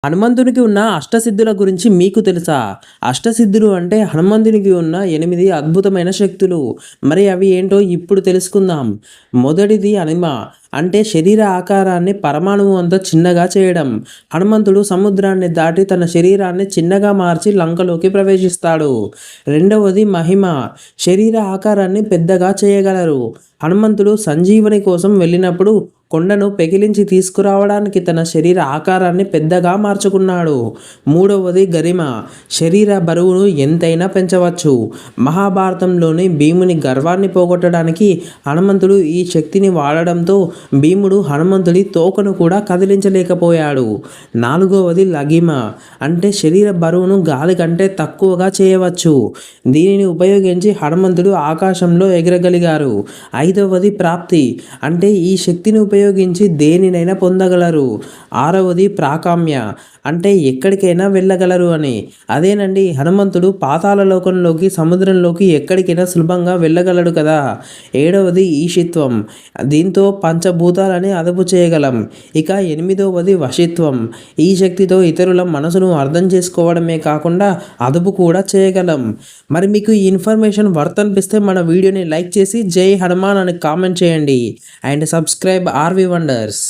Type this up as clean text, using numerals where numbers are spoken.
హనుమంతునికి ఉన్న అష్టసిద్ధుల గురించి మీకు తెలుసా? అష్టసిద్ధులు అంటే హనుమంతునికి ఉన్న 8 అద్భుతమైన శక్తులు. మరి అవి ఏంటో ఇప్పుడు తెలుసుకుందాం. మొదటిది అనిమ అంటే శరీర ఆకారాన్ని పరమాణువు అంత చిన్నగా చేయడం. హనుమంతుడు సముద్రాన్ని దాటి తన శరీరాన్ని చిన్నగా మార్చి లంకలోకి ప్రవేశిస్తాడు. రెండవది మహిమ శరీర ఆకారాన్ని పెద్దగా చేయగలరు. హనుమంతుడు సంజీవని కోసం వెళ్ళినప్పుడు కొండను పెకిలించి తీసుకురావడానికి తన శరీర ఆకారాన్ని పెద్దగా మార్చుకున్నాడు. మూడవది గరిమ శరీర బరువును ఎంతైనా పెంచవచ్చు. మహాభారతంలోని భీముని గర్వాన్ని పోగొట్టడానికి హనుమంతుడు ఈ శక్తిని వాడడంతో భీముడు హనుమంతుడి తోకను కూడా కదిలించలేకపోయాడు. నాలుగవది లగిమ అంటే శరీర బరువును గాలి కంటే తక్కువగా చేయవచ్చు. దీనిని ఉపయోగించి హనుమంతుడు ఆకాశంలో ఎగరగలిగారు. ఐదవది ప్రాప్తి అంటే ఈ శక్తిని ఉపయోగించి దేనినైనా పొందగలరు. ఆరవది ప్రాకామ్య అంటే ఎక్కడికైనా వెళ్ళగలరు అని. అదేనండి హనుమంతుడు పాతాళ లోకంలోకి సముద్రంలోకి ఎక్కడికైనా సులభంగా వెళ్ళగలడు కదా. ఏడవది ఈశిత్వం దీంతో పంచభూతాలని అదుపు చేయగలం. ఇక ఎనిమిదవది వశిత్వం ఈ శక్తితో ఇతరుల మనసును అర్థం చేసుకోవడమే కాకుండా అదుపు కూడా చేయగలం. మరి మీకు ఈ ఇన్ఫర్మేషన్ వర్త్ అనిపిస్తే మన వీడియోని లైక్ చేసి జై హనుమాన్ అని కామెంట్ చేయండి అండ్ సబ్స్క్రైబ్ ఆర్వి వండర్స్.